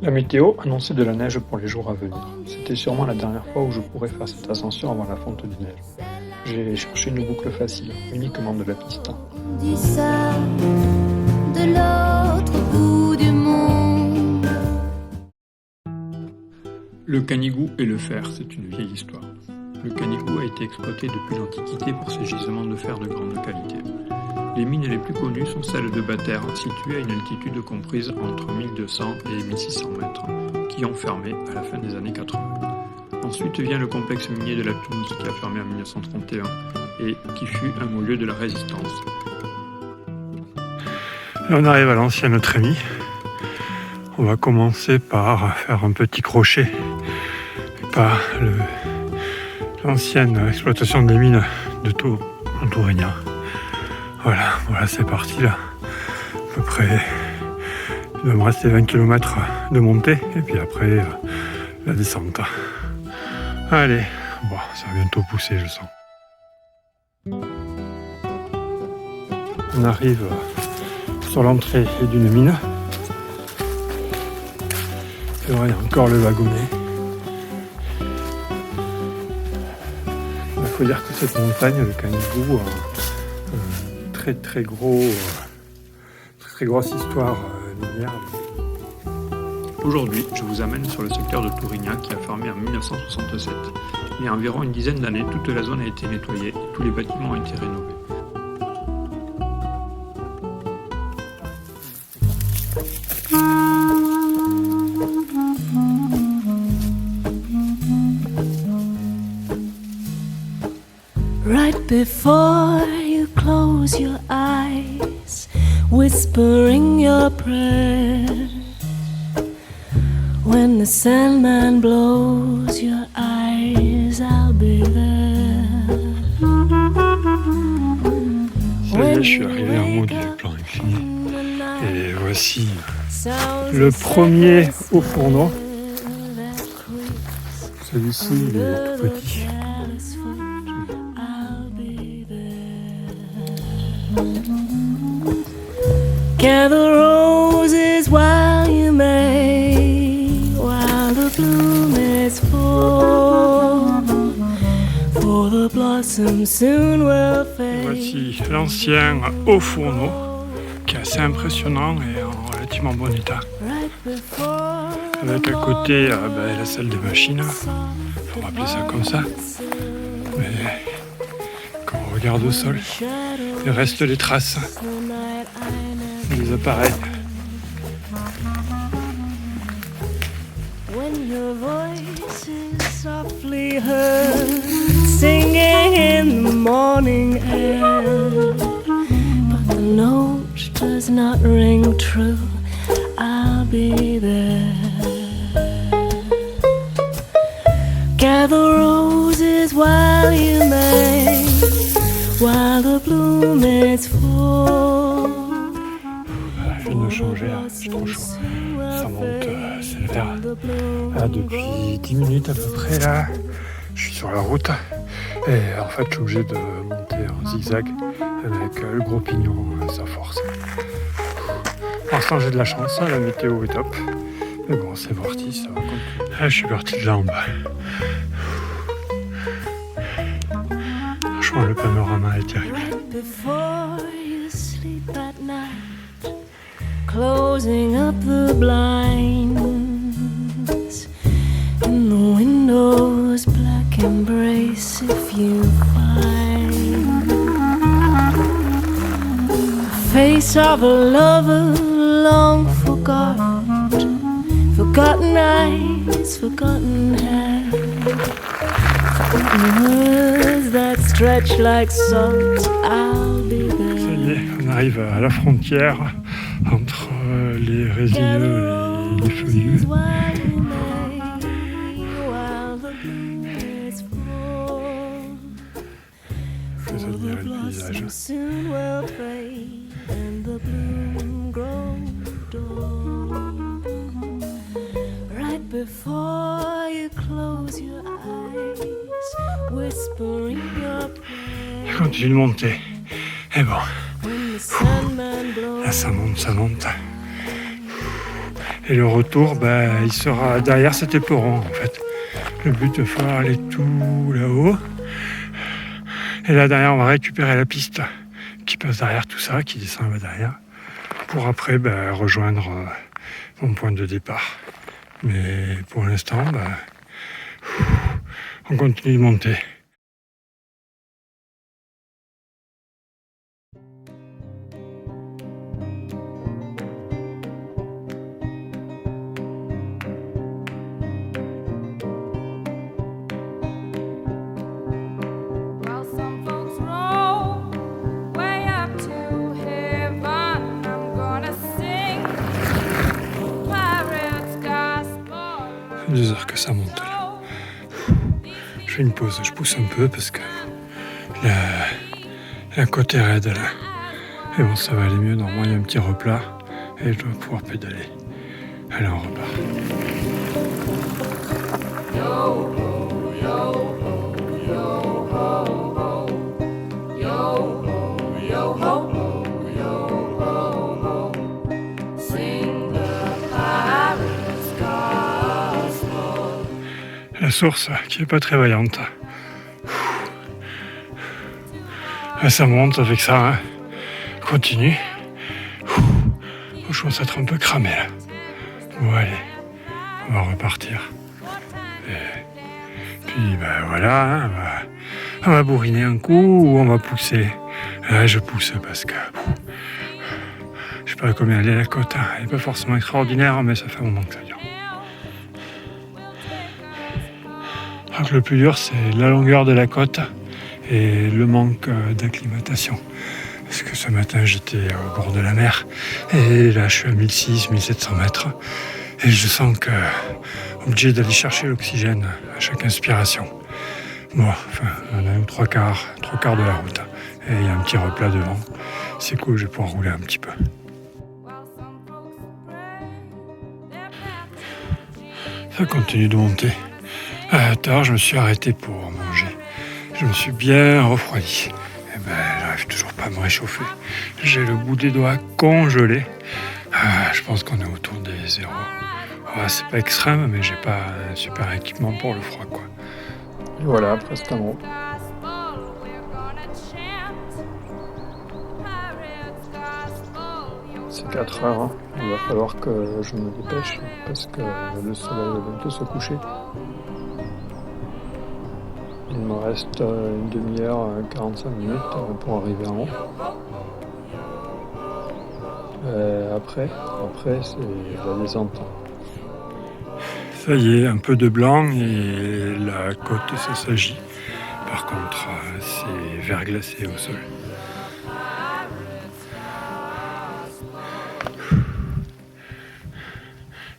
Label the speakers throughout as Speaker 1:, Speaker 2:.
Speaker 1: La météo annonçait de la neige pour les jours à venir. C'était sûrement la dernière fois où je pourrais faire cette ascension avant la fonte des neiges. J'ai cherché une boucle facile, uniquement de la piste.
Speaker 2: On dit ça de l'autre bout du monde.
Speaker 1: Le Canigou et le fer, c'est une vieille histoire. Le Canigou a été exploité depuis l'Antiquité pour ses gisements de fer de grande qualité. Les mines les plus connues sont celles de Bater, situées à une altitude comprise entre 1200 et 1600 mètres, qui ont fermé à la fin des années 80. Ensuite vient le complexe minier de la Toulouse, qui a fermé en 1931 et qui fut un haut lieu de la résistance.
Speaker 3: Et on arrive à l'ancienne Trémie. On va commencer par faire un petit crochet par l'ancienne exploitation des mines de Tours en Tourignan. Voilà, c'est parti là. À peu près, il va me rester 20 km de montée et puis après la descente. Allez, bon, ça va bientôt pousser, je sens. On arrive sur l'entrée d'une mine. C'est vrai, il y a encore le wagonnet. Il faut dire que cette montagne, le Canigou, très grosse histoire minière.
Speaker 1: Aujourd'hui, je vous amène sur le secteur de Tourignan qui a fermé en 1967. Il y a environ une dizaine d'années, toute la zone a été nettoyée et tous les bâtiments ont été rénovés.
Speaker 2: Right before you close your eyes, whispering your prayers. When the Sandman blows your eyes, I'll be there.
Speaker 3: Ça y est, je suis arrivé en haut du plan infini. Et voici le premier au fourneau. Celui-ci, il est tout petit.
Speaker 2: Gather roses while you may, while the bloom is full, for the blossom soon will fade.
Speaker 3: Voici l'ancien haut fourneau, qui est assez impressionnant et en relativement bon état. Avec à côté la salle des machines, on va appeler ça comme ça. Mais quand on regarde au sol, il reste les traces des appareils.
Speaker 2: When your voice is softly heard, singing in the morning air, but the note does not ring true, I'll be there. Gather roses while you may, while the bloom is full.
Speaker 3: Je viens de changer, c'est trop chaud. Ça monte sévère. Depuis 10 minutes à peu près là, je suis sur la route. Et en fait, je suis obligé de monter en zigzag avec le gros pignon, ça force. Pour l'instant, j'ai de la chance, la météo est top. Mais bon, c'est parti, ça va continuer. Là, je suis parti de là en bas. Franchement, le panorama est terrible.
Speaker 2: Closing up the blinds, in the window's black embrace, if you find the face of a lover long forgotten eyes, forgotten hands, forgotten words that stretch like salt, I'll be there.
Speaker 3: Ça y est, on arrive à la frontière entre les résineux et les feuillus. Je vous admire le paysage. Je continue de monter. Et bon, là ça monte. Et le retour, il sera derrière cet éperon en fait. Le but de faire aller tout là-haut. Et là derrière, on va récupérer la piste qui passe derrière tout ça, qui descend là derrière, pour après rejoindre mon point de départ. Mais pour l'instant, on continue de monter. Ça fait 2 heures que ça monte là. Je fais une pause, je pousse un peu parce que la côte est raide là. Et bon, ça va aller mieux. Normalement, il y a un petit replat et je dois pouvoir pédaler. Allez, on repart. La source qui n'est pas très vaillante. Là, ça monte avec ça. Hein. Continue. Je commence à être un peu cramé là. Bon allez, on va repartir. Et puis voilà, hein, on va bourriner un coup ou on va pousser. Là je pousse parce que je sais pas combien elle est la côte. Hein. Elle n'est pas forcément extraordinaire, mais ça fait un moment que ça dure. Donc, le plus dur, c'est la longueur de la côte et le manque d'acclimatation. Parce que ce matin, j'étais au bord de la mer et là, je suis à 1600-1700 mètres et je sens que obligé d'aller chercher l'oxygène à chaque inspiration. Bon, enfin, on a eu trois quarts de la route et il y a un petit replat devant. C'est cool, je vais pouvoir rouler un petit peu. Ça continue de monter. Tout à l'heure, je me suis arrêté pour manger. Je me suis bien refroidi. Et j'arrive toujours pas à me réchauffer. J'ai le bout des doigts congelé. Je pense qu'on est autour des 0. C'est pas extrême, mais j'ai pas un super équipement pour le froid, quoi. Et voilà, presque en haut. C'est 4 heures. Hein. Il va falloir que je me dépêche parce que le soleil va bientôt se coucher. Il me reste une demi-heure, 45 minutes pour arriver en haut. Après c'est la descente. Ça y est, un peu de blanc et la côte s'agit. Par contre, c'est verglacé au sol.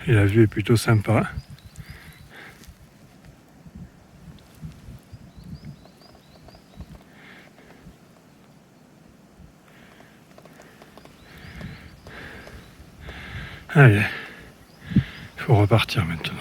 Speaker 3: Et la vue est plutôt sympa. Allez, il faut repartir maintenant.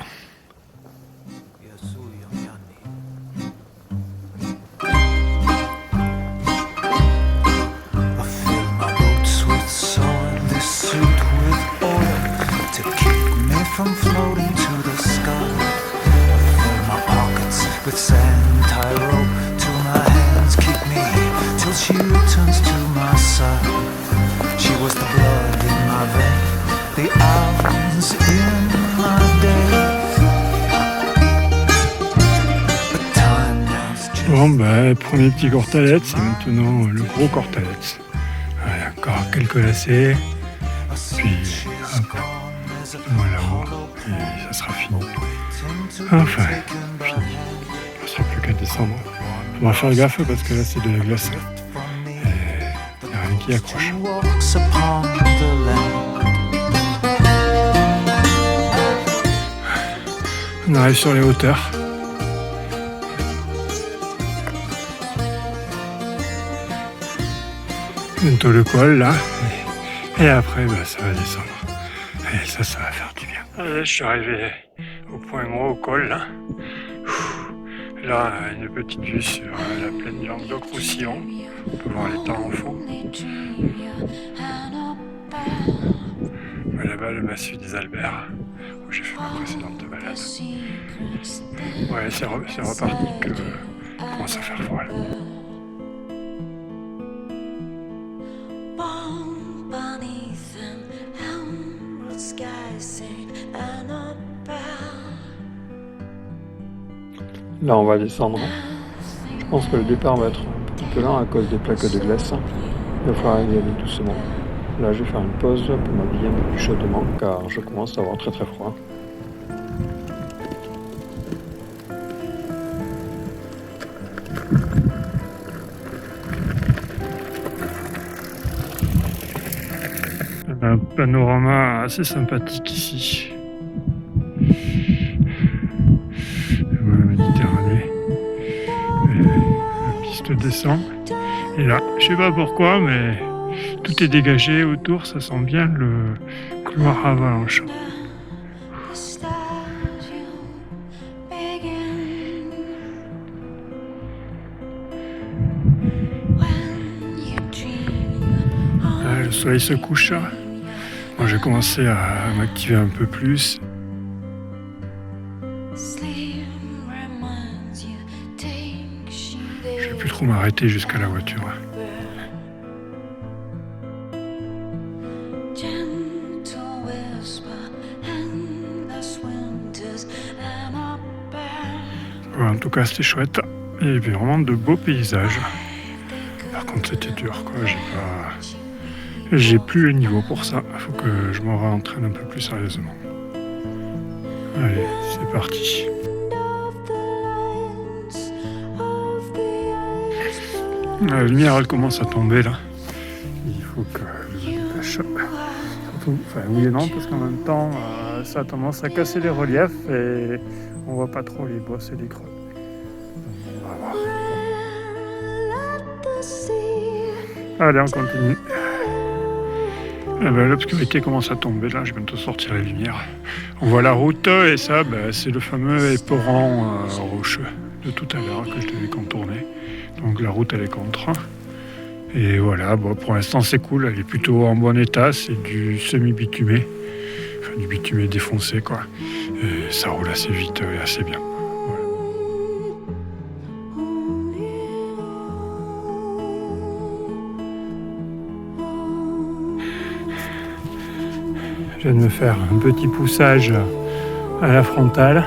Speaker 4: From floating to the sky, I fill my pockets with sand, tie rope to my hands, keep me till she returns to my side. She was the blood in my veins, the hours in my days. But time has changed.
Speaker 3: Bon, premier petit cortalette, c'est maintenant le gros cortalette. Voilà, encore quelques lacets, puis hop. Voilà, et ça sera fini. Enfin, fini. Il ne sera plus qu'à descendre. On va faire gaffe parce que là c'est de la glace. Et il n'y a rien qui accroche. On arrive sur les hauteurs. Bientôt le col là. Et après ça va descendre. Et ça va faire du bien. Allez, je suis arrivé au point gros, au col, là. Là, une petite vue sur la plaine du Languedoc-Roussillon. On peut voir l'étang en fond. Là-bas, le massif des Alberts, où j'ai fait ma précédente balade. Ouais, c'est reparti que commence à faire froid là.
Speaker 1: Là, on va descendre. Je pense que le départ va être un petit peu lent à cause des plaques de glace. Il va falloir y aller doucement. Là, je vais faire une pause pour m'habiller un peu plus chaudement car je commence à avoir très très froid. Un panorama assez sympathique ici. La Méditerranée. La piste descend. Et là, je sais pas pourquoi, mais tout est dégagé autour, ça sent bien le couloir avalanche. Le soleil se couche. Moi, j'ai commencé à m'activer un peu plus. Je vais plus trop m'arrêter jusqu'à la voiture. En tout cas, c'était chouette. Il y avait vraiment de beaux paysages. Par contre, c'était dur, quoi. J'ai plus le niveau pour ça. Il faut que je me réentraîne un peu plus sérieusement. Allez, c'est parti. La lumière, elle commence à tomber là. Il faut que je me dépêche. Enfin, oui et non, parce qu'en même temps, ça a tendance à casser les reliefs et on voit pas trop les bosses et les creux. On va voir. Allez, on continue. L'obscurité commence à tomber, là, je vais bientôt sortir les lumières. On voit la route et ça, c'est le fameux éperon rocheux de tout à l'heure que je devais contourner. Donc la route, elle est contre. Et voilà, bon, pour l'instant, c'est cool, elle est plutôt en bon état, c'est du semi-bitumé, enfin du bitumé défoncé, quoi. Et ça roule assez vite et assez bien. Je viens de me faire un petit poussage à la frontale.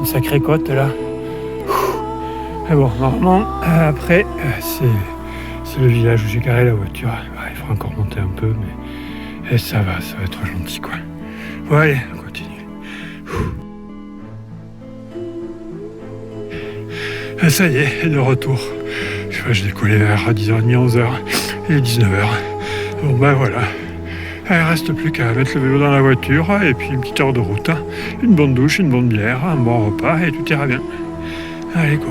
Speaker 1: Une sacrée côte là. Mais bon, normalement, après, c'est le village où j'ai garé la voiture. Ouais, il faudra encore monter un peu, mais ça va être gentil quoi. Bon, allez, on continue. Et ça y est, de retour. Je décollais vers 10h30, 11h. Il est 19h. Bon ben voilà. Il ne reste plus qu'à mettre le vélo dans la voiture et puis une petite heure de route, une bonne douche, une bonne bière, un bon repas et tout ira bien. Allez, go.